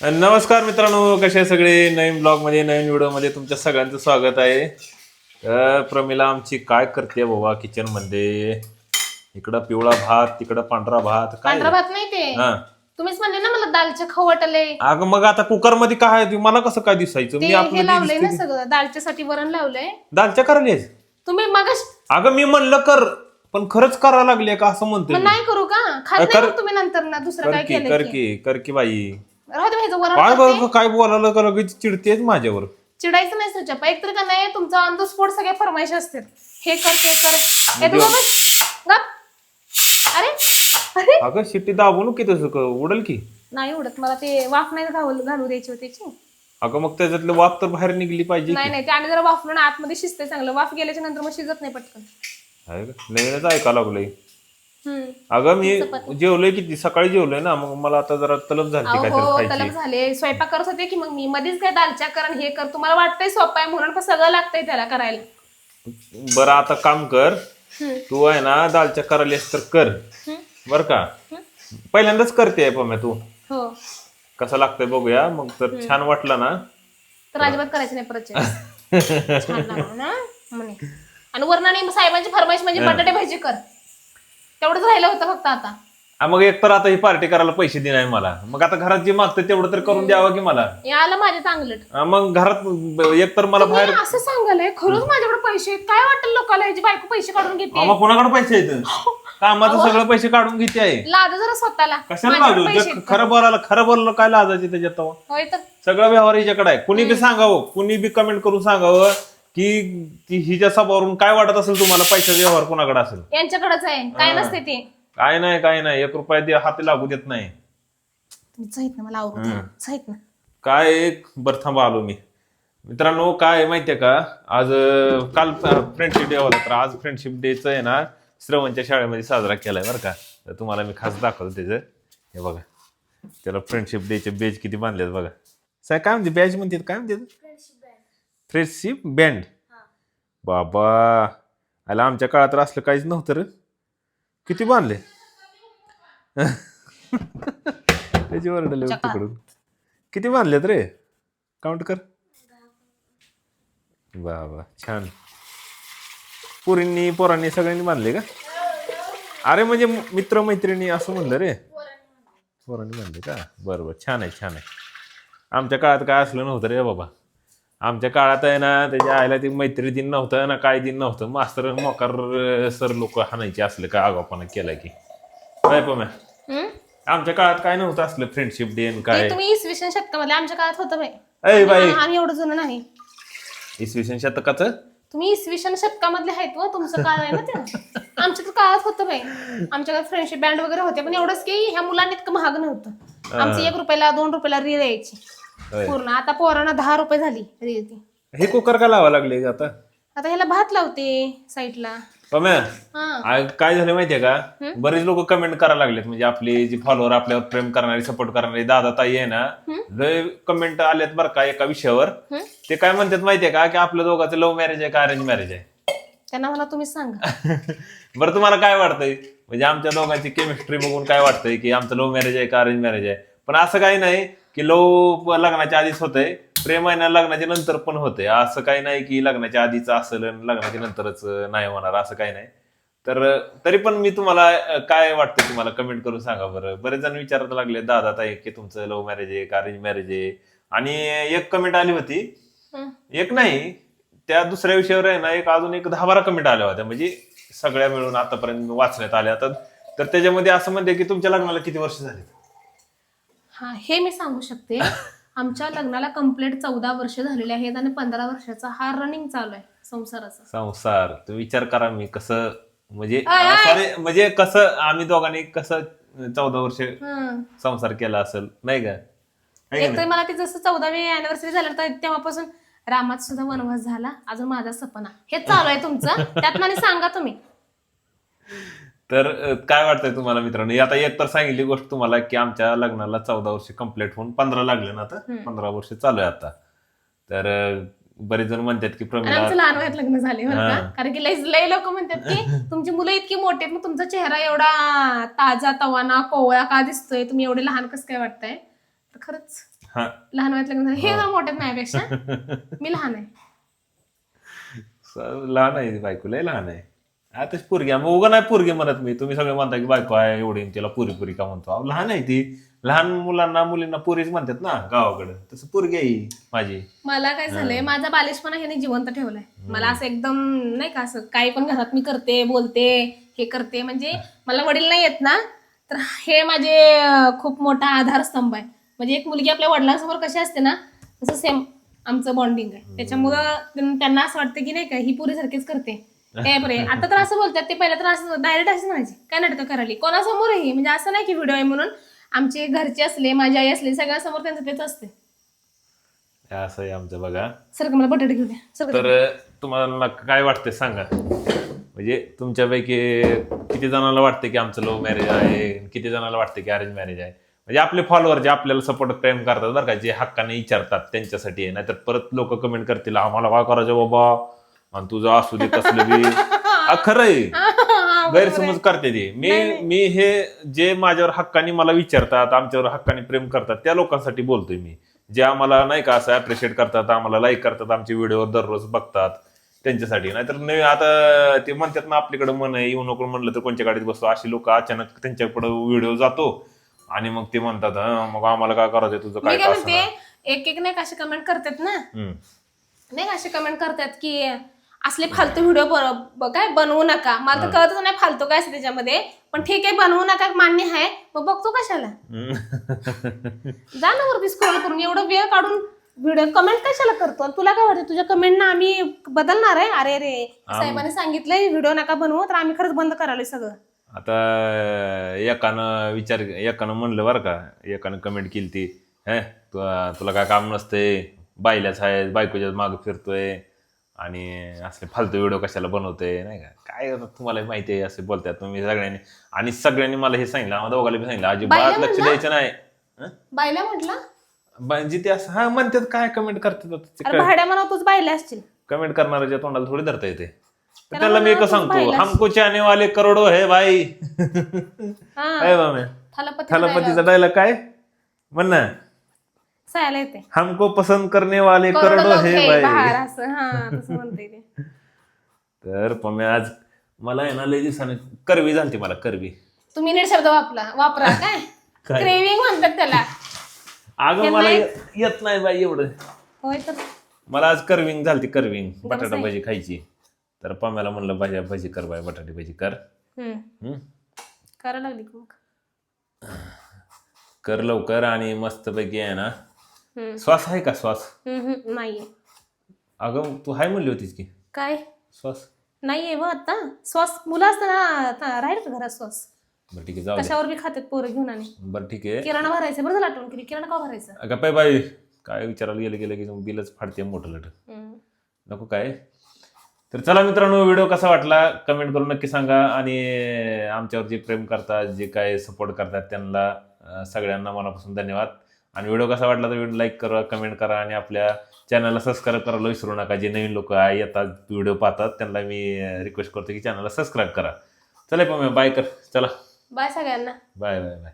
नमस्कार मित्रांनो, कसे आहे सगळे. नवीन ब्लॉग मध्ये नवीन व्हिडिओ मध्ये तुमच्या सगळ्यांचं स्वागत आहे. प्रमिला आमची काय करते बाबा किचन मध्ये. इकडं पिवळा भात, तिकडं पांढरा भात. काय पांढरा भात नाही ते. हा तुम्हीच म्हणले ना मला दालच्या खाऊ वाटले. अगं मग आता कुकर मध्ये काय आहे? मला कसं काय दिसायचं? ते मी हे आपलं लावलंय ना सगळं, दालच्यासाठी वरण लावलंय. दालच्या करायला. तुम्ही मग अगं मी म्हणलं कर, पण खरंच करा लागले का असं म्हणतोय मी. नाही करू का? खात नाही मग तुम्ही नंतर ना दुसरं काय केलं कर की बाई. राहू दे ह्याचं वरण काय करते. बरं काय बोलायला का लगेच चिडतेच माझ्यावर. चिडायचं नाही सुचप्पा. एकतर का नाही तुमचा ऑन द स्पॉट सगळ्या फरमाईश असतात. हे कर ते कर. हे तू गप. अरे अरे अगं शिट्टी दाबून की तसं उडल की. नाही उडत. मला ते वाफ नाही घालू द्यायची होती त्याची. अगं मग त्याच्यातलं वाफ तर बाहेर निघली पाहिजे. नाही ते आणि जरा वाफलं ना आतमध्ये शिजते चांगलं. वाफ गेल्याच्या नंतर मग शिजत नाही पटकन. नवीनच ऐका लागलोय. अगं मी जेवलोय किती सकाळी जेवलोय ना, मग मला आता जरा तलब झाली काहीतरी तलब खायची. झाले. स्वयंपाक करत होते की मग मी मध्येच काय दालच्या कर आणि हे कर. तुम्हाला वाटतंय सोपं आहे म्हणून, पण सगळं लागतंय त्याला करायला. बरं आता काम कर, तू आहे ना दालच्या करायलीस तर कर बर का. पहिल्यांदाच करते पण तू. हो कसं लागतंय बघूया, मग तर छान वाटलं ना तर अजिबात करायचं नाही परत. छान लागलं ना म्हणे. आणि वरणाने साहेबांची फरमाईश म्हणजे बटाटे भाजी कर. तेवढंच राहिलं होतं फक्त आता. मग एक तर आता ही पार्टी करायला पैसे दे नाही मला, मग आता घरात जे मागतं तेवढं तर करून द्यावं की मला. याला माझे चांगलं. मग घरात एक तर मला बाहेर असं सांगायला खरंच माझ्याकडे पैसे आहेत. काय वाटेल लोकांना ह्याची बायको पैसे काढून घेते. मग कोणाकडे पैसे आहेत? कामाचं सगळं पैसे काढून घेते आहे. लाज जरा स्वतःला. कशाला लाजू? खरं बोलायला काय लाजायचे त्याच्यात? होय तर सगळं व्यवहार हिच्याकडे आहे. कुणी बी सांगावं, कुणी बी कमेंट करून सांगावं की हिच्या सभावरून काय वाटत असेल तुम्हाला, पैशाचा व्यवहार कोणाकडे असेल. यांच्याकडेच आहे. काय नसते ते. काय नाही 1 रुपया हाती लागू देत नाही. तुम्ही जाईत ना मला आवडत जाईत ना. काय एक बरं थांबा आलो मी. मित्रांनो काय माहितीये का, आज काल फ्रेंडशिप डे होता, तर आज फ्रेंडशिप डेच आहे ना श्रवणच्या शाळेमध्ये साजरा केलाय बरं का. तर तुम्हाला मी खास दाखवतो त्याचं. हे बघा त्याला फ्रेंडशिप डेचे बेज किती बांधलेत बघा. साहेब काय म्हणते बॅच म्हणते, काय म्हणते? Friendship band. बाबा आला आमच्या काळात तर असलं काहीच नव्हतं रे. किती बांधले त्याची ओरडले तिकडून. किती बांधलेत रे, काउंट कर. बाबा छान. पोरांनी सगळ्यांनी बांधले का? अरे म्हणजे मित्र मैत्रिणी असं म्हणलं रे. पोरांनी बांधले का? बरोबर छान आहे. आमच्या काळात काय असलं नव्हतं रे बाबा. आमच्या काळात आहे ना त्याच्या आईला ती मैत्री दिन नव्हतं ना काय दिन नव्हतं. मास्तर मोकार सर लोक हाणायचे असले काय आगावपणा केला की काय. पण आमच्या काळात काय नव्हतं असलं फ्रेंडशिप डे काय. तुम्ही 20व्या शतकामध्ये, आमच्या काळात होतं बाई. आम्ही एवढं जुनं नाही. 20व्या शतकाचं तुम्ही 20व्या शतकामधले आहेत व तुमचं काळ आहे ना ते. आमच्या तर काळात होतं बाई. आमच्याकडे फ्रेंडशिप बँड वगैरे होते, पण एवढंच की ह्या मुलांनी इतकं महाग नव्हतं. आमची 1 रुपयाला 2 रुपयाला रील यायची पूर्ण. आता पोरांना 10 रुपये झाली रील ती. हे कुकर का लावा लागले आता? आता ह्याला भात लावते साईडला. काय झालं माहितीये का, बरेच लोक कमेंट करायला लागलेत. म्हणजे आपले जे फॉलोअर, आपल्यावर प्रेम करणारे, सपोर्ट करणारे दादा ताई आहे ना, लय कमेंट आलेत बरं का एका विषयावर. ते काय म्हणतात माहितीये का, की आपल्या दोघांचं लव्ह मॅरेज आहे का अरेंज मॅरेज आहे? त्यांना मला तुम्हीच सांगा. बरं तुम्हाला काय वाटतंय? म्हणजे आमच्या दोघांची केमिस्ट्री बघून काय वाटतंय की आमचं लव्ह मॅरेज आहे का अरेंज मॅरेज आहे? पण असं काही नाही की लव्ह लग्नाच्या आधीच होतंय, प्रेम आहे ना लग्नाच्या नंतर पण होते. असं काही नाही की लग्नाच्या आधीच असेल लग्नाच्या नंतरच नाही होणार, असं काही नाही. तर तरी पण मी तुम्हाला काय वाटतं तुम्हाला कमेंट करून सांगा बरं. बरेच जण विचारायला लागले दादा ताई की तुमचं लव्ह मॅरेज आहे का अरेंज मॅरेज आहे. आणि एक कमेंट आली होती, एक नाही त्या दुसऱ्या विषयावर आहे ना अजून 10-12 कमेंट आल्या होत्या. म्हणजे सगळ्या मिळून आतापर्यंत वाचण्यात आल्या. तर त्याच्यामध्ये असं म्हणते की तुमच्या लग्नाला किती वर्ष झाली? हा हे मी सांगू शकते. आमच्या लग्नाला कम्प्लीट 14 वर्ष झालेले आहेत आणि 15 वर्षाचा हा रनिंग चालू आहे संसाराचा. संसार तू विचार करा मी कसं म्हणजे कसं आम्ही दोघांनी कसं 14 वर्ष संसार केला असेल नाही का. एक तर मला ते जसं 14वी अॅनिव्हर्सरी झालं तर तेव्हापासून रामात सुद्धा वनवास झाला. अजून माझा सपना हे चालू आहे तुमचं. त्यात मला सांगा तुम्ही. तर काय वाटतंय तुम्हाला मित्रांनो? आता एक तर सांगितली गोष्ट तुम्हाला की आमच्या लग्नाला 14 वर्ष कंप्लीट होऊन 15 लागले ना, आता 15 वर्ष चालू आहे आता. तर बरेच जण म्हणतात की प्रमिला लहान वयात लग्न झाले कारण की लय लोक म्हणतात की तुमची मुलं इतकी मोठी आहेत, मग तुमचा चेहरा एवढा ताजा तवाना कोवळा का दिसतोय, तुम्ही एवढे लहान कसं काय वाटतंय. तर खरंच हा लहान वयात लग्न झालं हे जरा मोठ्यात माझ्यापेक्षा मी लहान आहे. लहान आहे बायको, लय लहान आहे. आता पोरगी मग उगा नाही पोरगी म्हणत मी. तुम्ही सगळे म्हणता की बायको आहे एवढी तिला पुरी पुरी का म्हणतो. अहो, लहान आहे ती. लहान मुलांना मुलींना पुरीच म्हणतात ना गावाकडे, तसं पोरगी आहे माझी. मला काय झालंय, माझा बालिशपणा ह्याने जिवंत ठेवलाय. मला असं एकदम नाही का असं काही पण घरात मी करते बोलते हे करते, म्हणजे मला वडील नाही येत ना, तर हे माझे खूप मोठा आधारस्तंभ आहे. म्हणजे एक मुलगी आपल्या वडिलांसमोर कशी असते ना, तसं सेम आमचं बॉन्डिंग आहे. त्याच्यामुळं त्यांना असं वाटतं की नाही का ही पुरी सारखीच करते काय बरे. आता तर असं बोलतात, ते पहिलं तर असं डायरेक्ट असं म्हणायचे काय नाटकं करायली कोणासमोरही, म्हणजे असं नाही की व्हिडिओ आहे म्हणून. आमचे घरचे असले माझी आई असले सगळ्यांसमोर त्यांचं तेच असते. असं आहे आमचं बघा. सर मला बटाटे घेऊ द्या सर. तर तुम्हाला काय वाटतंय सांगा. म्हणजे तुमच्यापैकी किती जणांना वाटतं की आमचं लव्ह मॅरेज आहे, किती जणांना वाटतं की अरेंज मॅरेज आहे. म्हणजे आपले फॉलोअर जे आपल्याला सपोर्ट प्रेम करतात बरं का, जे हक्काने विचारतात त्यांच्यासाठी आहे. नाहीतर परत लोक कमेंट करतील आम्हाला काय करायचं बाबा आणि तुझं असू दे कसलं बी. खरं आहे, गैरसमज करते ती. मी हे जे माझ्यावर हक्काने मला विचारतात, आमच्यावर हक्काने प्रेम करतात त्या लोकांसाठी बोलतोय मी. जे आम्हाला नाही का असं अप्रिशिएट करतात, आम्हाला लाईक करतात, आमचे व्हिडिओ दररोज बघतात त्यांच्यासाठी. नाहीतर नाही आता ते म्हणतात ना आपल्याकडे मन आहे येऊ नको म्हणलं तर कोणत्या गाडीत बसतो. अशी लोक अचानक त्यांच्याकडे व्हिडिओ जातो आणि मग ते म्हणतात मग आम्हाला काय करायचंय तुझं काय मी काय म्हणते, एक एक नाही का असे कमेंट करतात ना, नाही का असे कमेंट करतात की असले फालतू व्हिडिओ काय बनवू नका. मला तर कळतच नाही फालतू काय असते त्याच्यामध्ये, पण ठीक आहे बनवू नका मान्य आहे, मग बघतो कशाला. जा ना वरती स्क्रोल करून एवढं वेळ काढून व्हिडिओ कमेंट कशाला करतो. तुला काय वाटतं तुझ्या कमेंटना आम्ही बदलणार आहे. अरे रे साहेबांनी सांगितलंय व्हिडिओ नका बनवू, तर आम्ही खरंच बंद करायला सगळं. आता एकानं म्हणलं बरं का, एकानं कमेंट केली ती तुला काय काम नसतंय, बायल्याच आहे बायकोच्याच मागं फिरतोय आणि असले फालतू व्हिडिओ कशाला बनवतोय नाही का. काय तुम्हाला माहिती आहे असे बोलतात तुम्ही सगळ्यांनी. आणि सगळ्यांनी मला हे सांगितलं, आम्हाला दोघांना बी सांगितलं अजिबात लक्ष द्यायचं नाही. बायला म्हटलं जिथे असं हा म्हणतात काय कमेंट करतात भाड्या म्हणा तूच बायला असतील. कमेंट करणाऱ्याच्या तोंडाला थोडी धरता येते. त्याला मी एक सांगतो, हमको चाहने वाले करोडो है भाई. थलपतीचा डायलॉग काय म्हण ना, येते हमको पसंद करने वाले करोडो है भाई. असं म्हणते ते. तर पण आज मला आहे ना लय दिवसाने करवी झालती मला करवी. तुम्ही नीट शब्द वापरा काय क्रेविंग म्हणतात त्याला. अगं मला येत नाही बाई एवढं. होय तर मला आज करविंग झालती, करविंग बटाटा भाजी खायची. तर पम्याला म्हणलं भाजी कर बाय, बटाटे भाजी कर. करायला लागली मग कर लवकर. आणि मस्त पैकी आहे ना श्वास आहे का श्वास नाहीये. अगं तू हाय म्हणली होतीस की काय श्वास नाहीये व आता श्वास मुलं असताना राहील घरात श्वास. बरं ठीक आहे जाऊ दे. कशावर बी खात्यात पोरं घेऊन. आणि बरं ठीक आहे किराणा भरायचं. बरं झालं आठवण केली, किराणा का भरायचं. अगं पाय बाई काय विचारायला गेलं की बिलच फाडते मोठं लट नको काय. तर चला मित्रांनो, व्हिडिओ कसा वाटला कमेंट करून नक्की सांगा. आणि आमच्यावर जे प्रेम करतात जे काय सपोर्ट करतात त्यांना सगळ्यांना मनापासून धन्यवाद. आणि व्हिडिओ कसा वाटला तर व्हिडिओ लाईक करा, कमेंट करा आणि आपल्या चॅनलला सबस्क्राईब करायला विसरू नका. जे नवीन लोक येतात व्हिडिओ पाहतात त्यांना मी रिक्वेस्ट करतो की चॅनलला सबस्क्राईब करा. चला पण बाय कर. चला बाय सगळ्यांना. Bye bye bye.